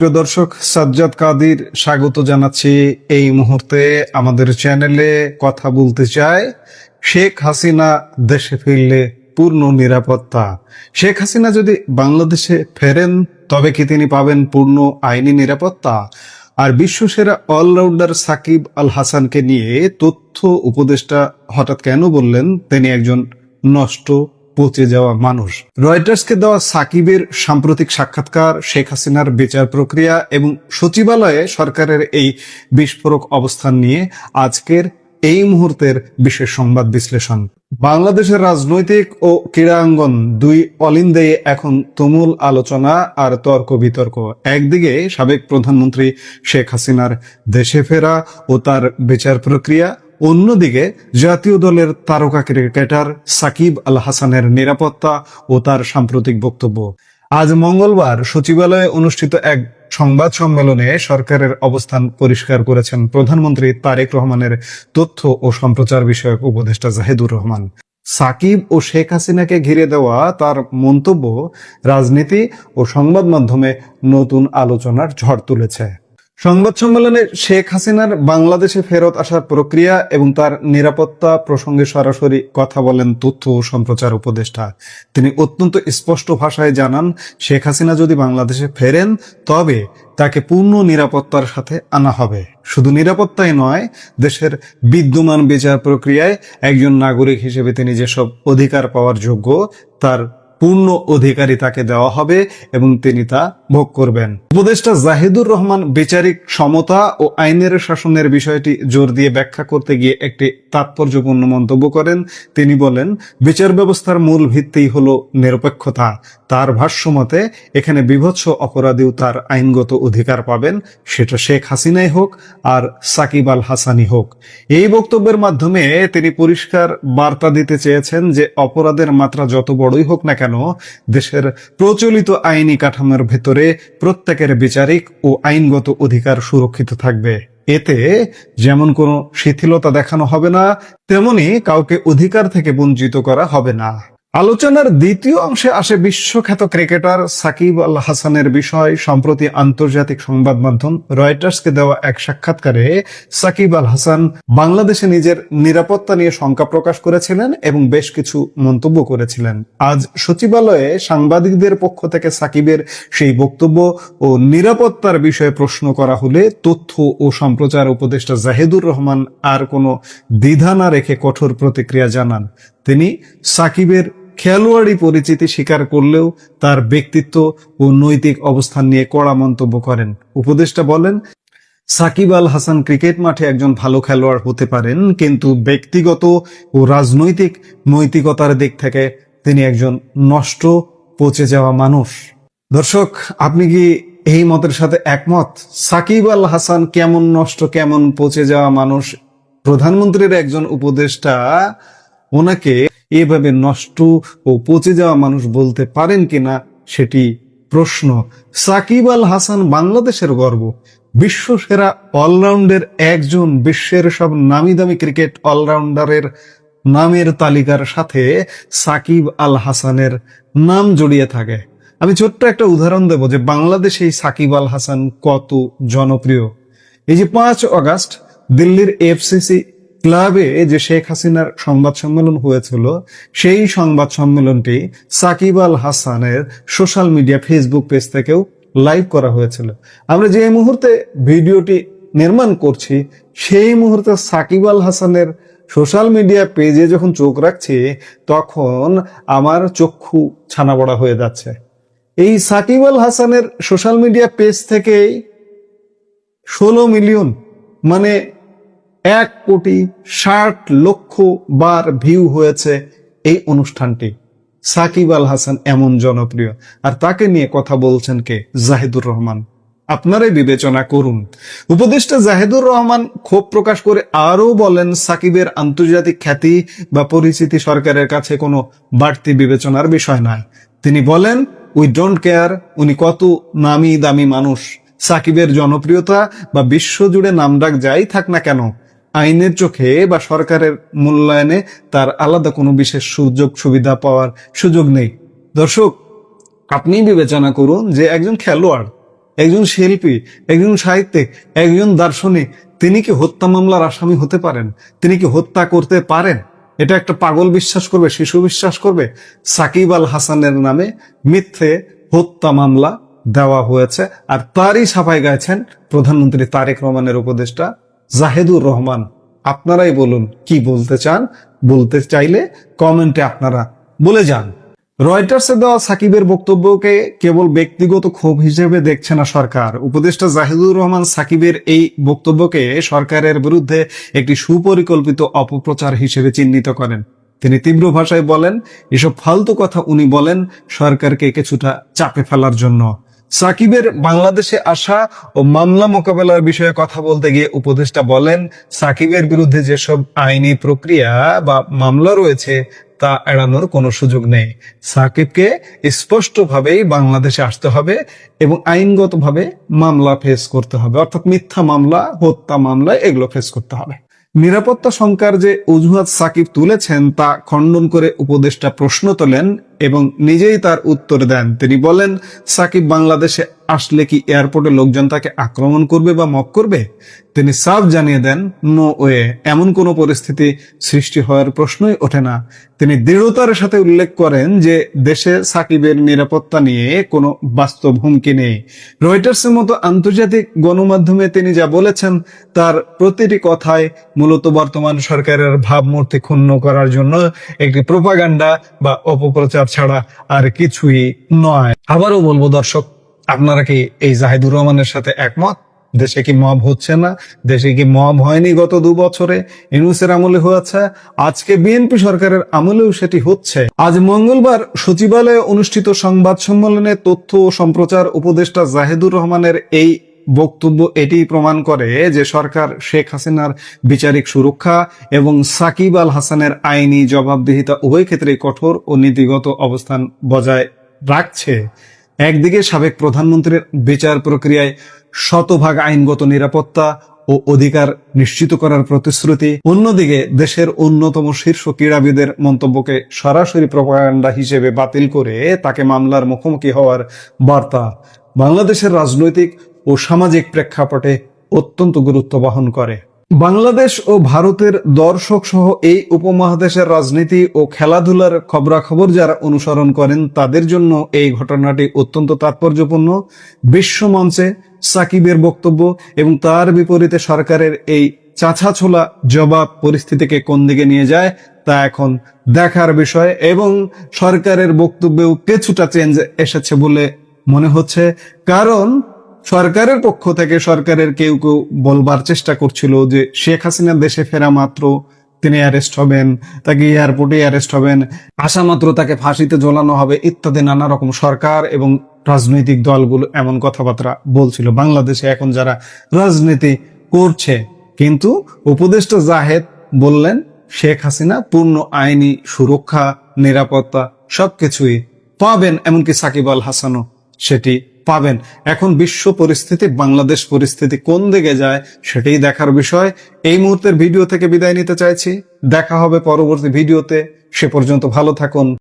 প্রিয় দর্শক, সাজ্জাদ কাদির স্বাগত জানাচ্ছি। এই মুহূর্তে আমাদের চ্যানেলে কথা বলতে চাই শেখ হাসিনা দেশে ফিরলে পূর্ণ নিরাপত্তা। শেখ হাসিনা যদি বাংলাদেশে ফেরেন তবে কি তিনি পাবেন পূর্ণ আইনি নিরাপত্তা? আর বিশ্বসেরা অলরাউন্ডার সাকিব আল হাসানকে নিয়ে তথ্য উপদেষ্টা হঠাৎ কেন বললেন তিনি একজন নষ্ট পচে যাওয়া মানুষ? রয়টার্সকে দেওয়া সাকিবের সাম্প্রতিক সাক্ষাৎকার, শেখ হাসিনার বিচার প্রক্রিয়া এবং সচিবালয়ে সরকারের এই বিস্ফোরক অবস্থান নিয়ে আজকের এই মুহূর্তের বিশেষ সংবাদ বিশ্লেষণ। বাংলাদেশের রাজনৈতিক ও ক্রীড়াঙ্গন দুই অলিন্দেয়ে এখন তুমুল আলোচনা আর তর্ক বিতর্ক। একদিকে সাবেক প্রধানমন্ত্রী শেখ হাসিনার দেশে ফেরা ও তার বিচার প্রক্রিয়া, অন্যদিকে জাতীয় দলের তারকা ক্রিকেটার সাকিব আল হাসানের নিরাপত্তা ও তার সাম্প্রতিক বক্তব্য। আজ মঙ্গলবার সচিবালয়ে অনুষ্ঠিত এক সংবাদ সম্মেলনে সরকারের অবস্থান পরিষ্কার করেছেন প্রধানমন্ত্রী তারেক রহমানের তথ্য ও সম্প্রচার বিষয়ক উপদেষ্টা জাহিদুর রহমান। সাকিব ও শেখ হাসিনাকে ঘিরে দেওয়া তার মন্তব্য রাজনীতি ও সংবাদ মাধ্যমে নতুন আলোচনার ঝড় তুলেছে। সংবাদ সম্মেলনে শেখ হাসিনার বাংলাদেশে ফেরত আসার প্রক্রিয়া এবং তার নিরাপত্তা প্রসঙ্গে সরাসরি কথা বলেন তথ্য ও সম্প্রচার উপদেষ্টা। তিনি অত্যন্ত স্পষ্ট ভাষায় জানান, শেখ হাসিনা যদি বাংলাদেশে ফেরেন তবে তাকে পূর্ণ নিরাপত্তার সাথে আনা হবে। শুধু নিরাপত্তাই নয়, দেশের বিদ্যমান বিচার প্রক্রিয়ায় একজন নাগরিক হিসেবে তিনি যেসব অধিকার পাওয়ার যোগ্য তার পূর্ণ অধিকারী তাকে দেওয়া হবে এবং তিনি তা ভোগ করবেন। উপদেষ্টা জাহিদুর রহমান বিচারিক সমতা ও আইনের শাসনের বিষয়টি জোর দিয়ে ব্যাখ্যা করতে গিয়ে একটি তাৎপর্যপূর্ণ মন্তব্য করেন। তিনি বলেন, বিচার ব্যবস্থার মূল ভিত্তি হলো নিরপেক্ষতা। তার ভাষ্যমতে এখানে বিভৎস অপরাধীও তার আইনগত অধিকার পাবেন, সেটা শেখ হাসিনাই হোক আর সাকিব আল হাসানই হোক। এই বক্তব্যের মাধ্যমে তিনি পরিষ্কার বার্তা দিতে চেয়েছেন যে অপরাধের মাত্রা যত বড়ই হোক না কেন, দেশের প্রচলিত আইনি কাঠামোর ভেতরে প্রত্যেকের বিচারিক ও আইনগত অধিকার সুরক্ষিত থাকবে। এতে যেমন কোনো শিথিলতা দেখানো হবে না, তেমনি কাউকে অধিকার থেকে বঞ্চিত করা হবে না। আলোচনার দ্বিতীয় অংশে আসে বিশ্বখ্যাত ক্রিকেটার সাকিব আল হাসানের বিষয়। সম্প্রতি আন্তর্জাতিক সংবাদ মাধ্যম রয়টার্সকে দেওয়া এক সাক্ষাৎকারে সাকিব আল হাসান বাংলাদেশে নিজের নিরাপত্তা নিয়ে শঙ্কা প্রকাশ করেছিলেন এবং বেশ কিছু মন্তব্য করেছিলেন। আজ সচিবালয়ে সাংবাদিকদের পক্ষ থেকে সাকিবের সেই বক্তব্য ও নিরাপত্তার বিষয়ে প্রশ্ন করা হলে তথ্য ও সম্প্রচার উপদেষ্টা জাহিদুর রহমান আর কোনো দ্বিধা না রেখে কঠোর প্রতিক্রিয়া জানান। তিনি সাকিবের খেলোয়াড়ি পরিচিতি স্বীকার করলেও তার ব্যক্তিত্ব ও নৈতিক অবস্থান নিয়ে কড়া মন্তব্য করেন। উপদেষ্টা বলেন, সাকিব আল হাসান ক্রিকেট মাঠে একজন ভালো খেলোয়াড় হতে পারেন, কিন্তু ব্যক্তিগত ও রাজনৈতিক নৈতিকতার দিক থেকে তিনি একজন নষ্ট পচে যাওয়া মানুষ। দর্শক, আপনি কি এই মতের সাথে একমত? সাকিব আল হাসান কেমন নষ্ট, কেমন পচে যাওয়া মানুষ? প্রধানমন্ত্রীর একজন উপদেষ্টা ওনাকে এভাবে নষ্ট ও পচে যাওয়া মানুষ বলতে পারেন কিনা সেটি প্রশ্ন। সাকিব আল হাসান বাংলাদেশের গর্ব, বিশ্বসেরা অলরাউন্ডার একজন। বিশ্বের সব নামি দামি ক্রিকেট অলরাউন্ডারের নামের তালিকার সাথে সাকিব আল হাসানের নাম জড়িয়ে থাকে। আমি ছোট্ট একটা উদাহরণ দেব যে বাংলাদেশে এই সাকিব আল হাসান কত জনপ্রিয়। এই যে 5 আগস্ট দিল্লির এফসিসি ক্লাবে যে শেখ হাসিনার সংবাদ সম্মেলন হয়েছিল, সেই সংবাদ সম্মেলনটি সাকিব আল হাসানের সোশ্যাল মিডিয়া ফেসবুক পেজ থেকেও লাইভ করা হয়েছিল। আমরা যে মুহূর্তে ভিডিওটি নির্মাণ করছি সেই মুহূর্তে সাকিব আল হাসানের সোশ্যাল মিডিয়া পেজে যখন চোখ রাখছি তখন আমার চক্ষু ছানাবড়া হয়ে যাচ্ছে। এই সাকিব আল হাসানের সোশ্যাল মিডিয়া পেজ থেকেই 16 মিলিয়ন মানে 1,60,00,000 বার ভিউ হয়েছে এই অনুষ্ঠানটি। সাকিব আল হাসান এমন জনপ্রিয়, আর তাকে নিয়ে কথা বলছেন কে? জাহিদুর রহমান। আপনারাই বিবেচনা করুন। উপদেষ্টা জাহিদুর রহমান ক্ষোভ প্রকাশ করে আরো বলেন, সাকিবের আন্তর্জাতিক খ্যাতি বা পরিচিতি সরকারের কাছে কোনো বাড়তি বিবেচনার বিষয় নয়। তিনি বলেন, উই ডোন্ট কেয়ার উনি কত নামি দামি মানুষ। সাকিবের জনপ্রিয়তা বা বিশ্বজুড়ে নামডাক যাই থাক না কেন, আইনের চোখে বা সরকারের মূল্যায়নে তার আলাদা কোনো বিশেষ সুযোগ সুবিধা পাওয়ার সুযোগ নেই। দর্শক, আপনি বিবেচনা করুন যে একজন খেলোয়াড় একজন শিল্পী, একজন সাহিত্যিক, একজন দার্শনিক, তিনি কি হত্যা মামলার আসামি হতে পারেন? তিনি কি হত্যা করতে পারেন? এটা একটা পাগল বিশ্বাস করবে, শিশু বিশ্বাস করবে? সাকিব আল হাসানের নামে মিথ্যে হত্যা মামলা দেওয়া হয়েছে, আর তারই ছাপাই গাইছেন প্রধানমন্ত্রী তারেক রহমানের উপদেষ্টা জাহেদুর রহমান। আপনারাই বলুন কি বলতে চান, বলতে চাইলে কমেন্টে আপনারা বলে যান। রয়টার্সে দেওয়া সাকিবের বক্তব্যকে কেবল ব্যক্তিগত ক্ষোভ হিসেবে দেখছে না সরকার। উপদেষ্টা জাহিদুর রহমান সাকিবের এই বক্তব্যকে সরকারের বিরুদ্ধে একটি সুপরিকল্পিত অপপ্রচার হিসেবে চিহ্নিত করেন। তিনি তীব্র ভাষায় বলেন, এসব ফালতু কথা উনি বলেন সরকারকে কিছুটা চাপে ফেলার জন্য। সাকিবের বাংলাদেশে আসা ও মামলা মোকাবেলার বিষয়ে কথা বলতে গিয়ে উপদেষ্টা বলেন, সাকিবের বিরুদ্ধে যেসব আইনি প্রক্রিয়া বা মামলা রয়েছে তা এড়ানোর কোনো সুযোগ নেই। সাকিবকে স্পষ্টভাবেই বাংলাদেশে আসতে হবে এবং আইনগতভাবে মামলা ফেস করতে হবে, অর্থাৎ মিথ্যা মামলা, হত্যা মামলা এগুলো ফেস করতে হবে। নিরাপত্তা শঙ্কার যে অজুহাত সাকিব তুলেছেন তা খণ্ডন করে উপদেষ্টা প্রশ্ন তোলেন এবং নিজেই তার উত্তর দেন। তিনি বলেন, সাকিব বাংলাদেশে আসলে কি এয়ারপোর্টে লোকজন তাকে আক্রমণ করবে বা মক করবে? তিনি সাফ জানিয়ে দেন, নো ওয়ে, এমন কোনো পরিস্থিতি সৃষ্টি হওয়ার প্রশ্নই ওঠে না। তিনি দৃঢ়তার সাথে উল্লেখ করেন যে দেশে সাকিবের নিরাপত্তা নিয়ে কোনো বাস্তব হুমকি নেই। রয়টার্সের মতো আন্তর্জাতিক গণমাধ্যমে তিনি যা বলেছেন তার প্রতিটি কথায় মূলত বর্তমান সরকারের ভাবমূর্তি ক্ষুণ্ণ করার জন্য একটি প্রোপাগান্ডা বা অপপ্রচার ছাড়া আর কিছুই নয়। আবারও বলবো দর্শক, আপনারা কি এই জাহিদুর রহমানের সাথে একমত? দেশে কি মব হচ্ছে না? দেশে কি মব হয়নি গত 2 বছরে? ইউনূসের আমলে হয়েছে, আজকে বিএনপি সরকারের আমলেও সেটি হচ্ছে। আজ মঙ্গলবার সচিবালয়ে অনুষ্ঠিত সংবাদ সম্মেলনে তথ্য ও সম্প্রচার উপদেষ্টা জাহিদুর রহমানের এই বক্তব্য এটি প্রমাণ করে যে সরকার শেখ হাসিনার বিচারিক সুরক্ষা এবং সাকিব আল হাসানের আইনি জবাবদিহিতা উভয় ক্ষেত্রে কঠোর ও নীতিগত অবস্থান বজায় রাখছে। একদিকে সাবেক প্রধানমন্ত্রীর বিচার প্রক্রিয়ায় শতভাগ আইনগত নিরাপত্তা ও অধিকার নিশ্চিত করার প্রতিশ্রুতি, অন্যদিকে দেশের অন্যতম শীর্ষ ক্রীড়াবিদের মন্তব্যকে সরাসরি প্রোপাগান্ডা হিসেবে বাতিল করে তাকে মামলার মুখোমুখি হওয়ার বার্তা বাংলাদেশের রাজনৈতিক ও সামাজিক প্রেক্ষাপটে অত্যন্ত গুরুত্ব বহন করে। বাংলাদেশ ও ভারতের দর্শক সহ এই উপমহাদেশের রাজনীতি ও খেলাধুলার খবরাখবর যারা অনুসরণ করেন তাদের জন্য এই ঘটনাটি অত্যন্ত তাৎপর্যপূর্ণ। বিশ্বমঞ্চে সাকিবের বক্তব্য এবং তার বিপরীতে সরকারের এই চাঁছাছোলা জবাব পরিস্থিতিকে কোন দিকে নিয়ে যায় তা এখন দেখার বিষয়, এবং সরকারের বক্তব্যেও কিছুটা চেঞ্জ এসেছে বলে মনে হচ্ছে। কারণ সরকারের পক্ষ থেকে সরকারের কেউ কেউ বলবার চেষ্টা করছিল যে শেখ হাসিনা দেশে ফেরা মাত্র তিনি অ্যারেস্ট হবেন, তাকে এয়ারপোর্টে অ্যারেস্ট হবেন, আসা মাত্র তাকে ফাঁসিতে ঝোলানো হবে ইত্যাদি নানা রকম সরকার এবং রাজনৈতিক দলগুলো এমন কথাবার্তা বলছিল বাংলাদেশে এখন যারা রাজনীতি করছে। কিন্তু উপদেষ্টা জাহেদ বললেন শেখ হাসিনা পূর্ণ আইনি সুরক্ষা, নিরাপত্তা সবকিছুই পাবেন, এমনকি সাকিব আল হাসানও সেটি পাবেন। এখন বিশ্ব পরিস্থিতি, বাংলাদেশ পরিস্থিতি কোন দিকে যায় সেটাই দেখার বিষয়। এই মুহূর্তের ভিডিও থেকে বিদায় নিতে চাইছি, দেখা হবে পরবর্তী ভিডিওতে। সে পর্যন্ত ভালো থাকুন।